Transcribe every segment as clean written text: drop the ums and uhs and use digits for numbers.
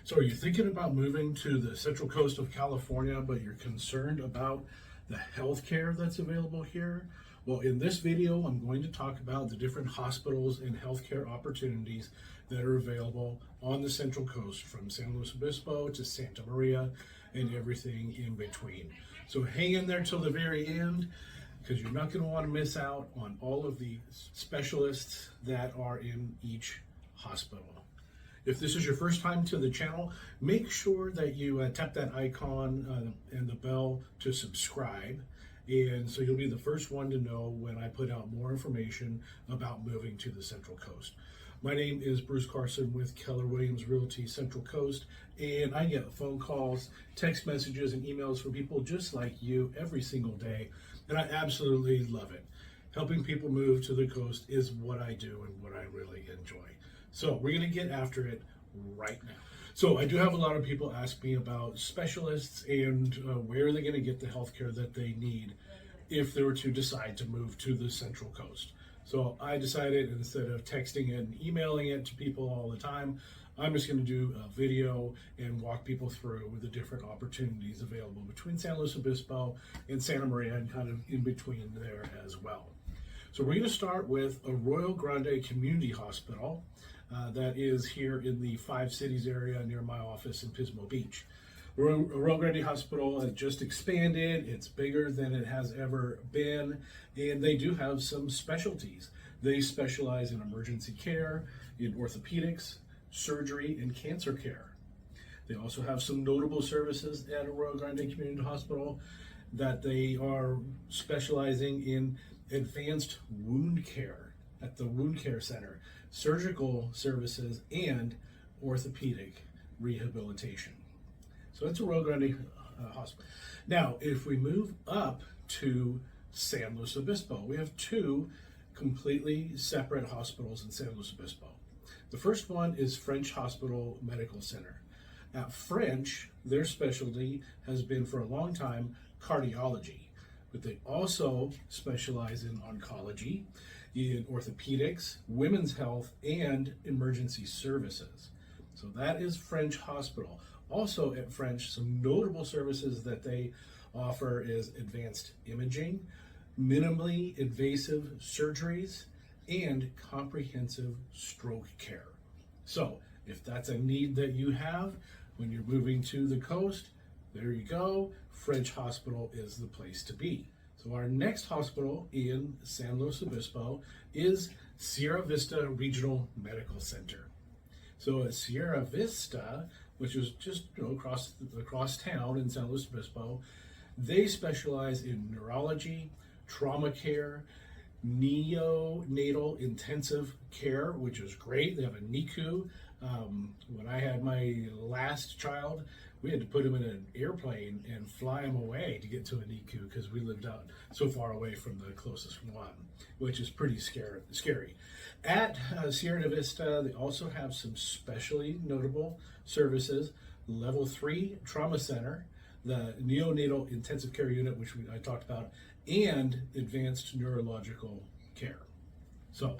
So are you thinking about moving to the central coast of California, but you're concerned about the healthcare that's available here? Well, in this video, I'm going to talk about the different hospitals and healthcare opportunities that are available on the central coast, from San Luis Obispo to Santa Maria and everything in between. So hang in there till the very end, because you're not going to want to miss out on all of the specialists that are in each hospital. If this is your first time to the channel, make sure that you tap that icon and the bell to subscribe. And so you'll be the first one to know when I put out more information about moving to the Central Coast. My name is Bruce Carson with Keller Williams Realty Central Coast, and I get phone calls, text messages, and emails from people just like you every single day, and I absolutely love it. Helping people move to the coast is what I do and what I really enjoy. So we're going to get after it right now. So I do have a lot of people ask me about specialists and where are they going to get the healthcare that they need if they were to decide to move to the Central Coast. So I decided, instead of texting and emailing it to people all the time, I'm just going to do a video and walk people through the different opportunities available between San Luis Obispo and Santa Maria, and kind of in between there as well. So we're going to start with Arroyo Grande Community Hospital. That is here in the 5 Cities area near my office in Pismo Beach. Arroyo Grande Hospital has just expanded. It's bigger than it has ever been, and they do have some specialties. They specialize in emergency care, in orthopedics, surgery, and cancer care. They also have some notable services at Arroyo Grande Community Hospital that they are specializing in advanced wound care at the Wound Care Center, surgical services, and orthopedic rehabilitation. So that's Arroyo Grande Hospital. Now, if we move up to San Luis Obispo, we have 2 completely separate hospitals in San Luis Obispo. The first one is French Hospital Medical Center. At French, their specialty has been for a long time cardiology, but they also specialize in oncology, in orthopedics, women's health, and emergency services. So that is French Hospital. Also at French, some notable services that they offer is advanced imaging, minimally invasive surgeries, and comprehensive stroke care. So if that's a need that you have when you're moving to the coast, there you go. French Hospital is the place to be. So our next hospital in San Luis Obispo is Sierra Vista Regional Medical Center. So at Sierra Vista, which is just across town in San Luis Obispo, they specialize in neurology, trauma care, neonatal intensive care, which is great. They have a NICU. When I had my last child, we had to put him in an airplane and fly him away to get to a NICU because we lived out so far away from the closest one, which is pretty scary. At Sierra Vista, they also have some specially notable services: Level 3 Trauma Center, the Neonatal Intensive Care Unit, which I talked about, and Advanced Neurological Care. So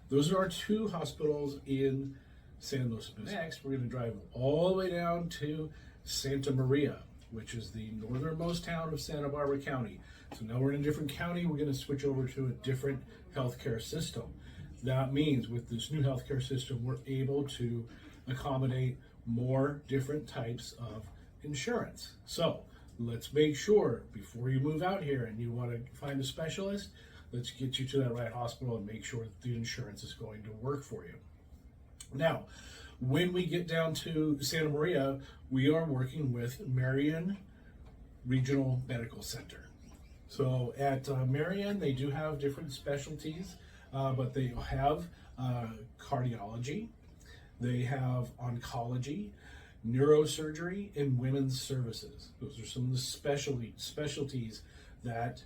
those are our 2 hospitals in San Luis Obispo. Next, we're going to drive all the way down to Santa Maria, which is the northernmost town of Santa Barbara County. So now we're in a different county. We're going to switch over to a different healthcare system. That means with this new healthcare system, we're able to accommodate more different types of insurance. So let's make sure, before you move out here and you want to find a specialist, let's get you to that right hospital and make sure that the insurance is going to work for you. Now, when we get down to Santa Maria, we are working with Marion Regional Medical Center. So at Marion, they do have different specialties, but they have cardiology, they have oncology, neurosurgery, and women's services. Those are some of the specialties that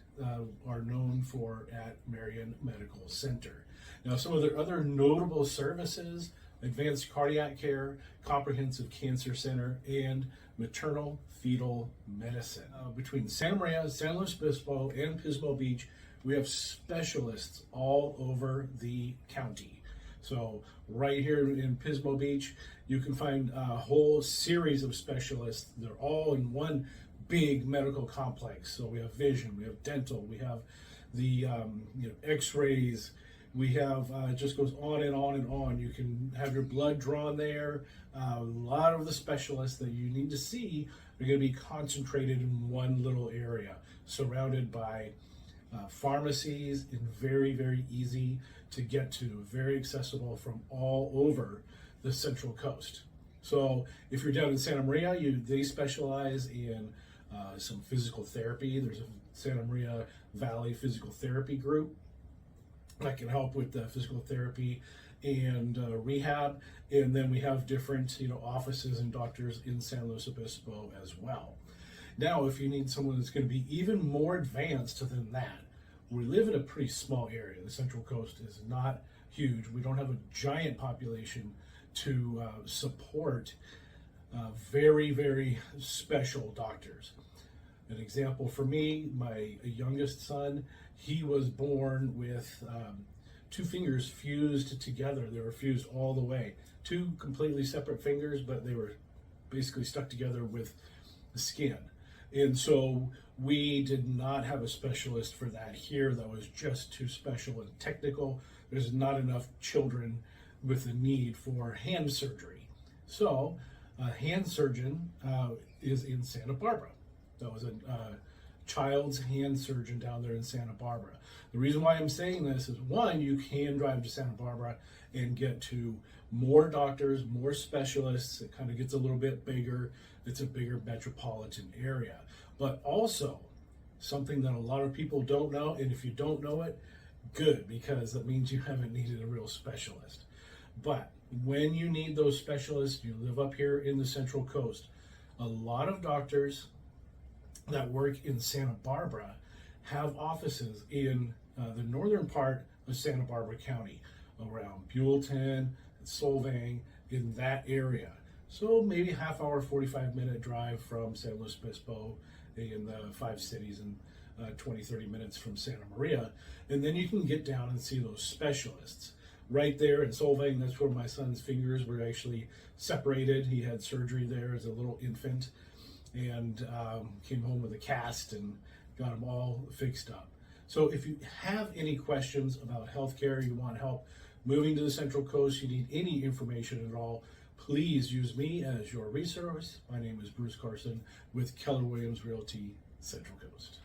are known for at Marion Medical Center. Now, some of their other notable services: advanced cardiac care, comprehensive cancer center, and maternal fetal medicine. Between Santa Maria, San Luis Obispo, and Pismo Beach, we have specialists all over the county. So right here in Pismo Beach, you can find a whole series of specialists. They're all in one big medical complex. So we have vision, we have dental, we have the x-rays, we have just goes on and on and on. You can have your blood drawn there. A lot of the specialists that you need to see are going to be concentrated in one little area, surrounded by pharmacies, and very, very easy to get to, very accessible from all over the Central Coast. So if you're down in Santa Maria, they specialize in some physical therapy. There's a Santa Maria Valley Physical Therapy group that can help with physical therapy and rehab. And then we have different offices and doctors in San Luis Obispo as well. Now, if you need someone that's going to be even more advanced than that, we live in a pretty small area. The Central Coast is not huge. We don't have a giant population to support very, very special doctors. An example for me, my youngest son, he was born with 2 fingers fused together. They were fused all the way. 2 completely separate fingers, but they were basically stuck together with the skin. And so we did not have a specialist for that here. That was just too special and technical. There's not enough children with a need for hand surgery. So a hand surgeon is in Santa Barbara. That was a child's hand surgeon down there in Santa Barbara. The reason why I'm saying this is, one, you can drive to Santa Barbara and get to more doctors, more specialists. It kind of gets a little bit bigger. It's a bigger metropolitan area. But also, something that a lot of people don't know, and if you don't know it, good, because that means you haven't needed a real specialist. But when you need those specialists, you live up here in the Central Coast. A lot of doctors that work in Santa Barbara have offices in the northern part of Santa Barbara County, around Buellton and Solvang, in that area. So maybe half-hour, 45-minute drive from San Luis Obispo in the 5 cities, and 20-30 minutes from Santa Maria. And then you can get down and see those specialists. Right there in Solvang, that's where my son's fingers were actually separated. He had surgery there as a little infant, and came home with a cast and got them all fixed up. So if you have any questions about healthcare, you want help moving to the Central Coast, you need any information at all, please use me as your resource. My name is Bruce Carson with Keller Williams Realty, Central Coast.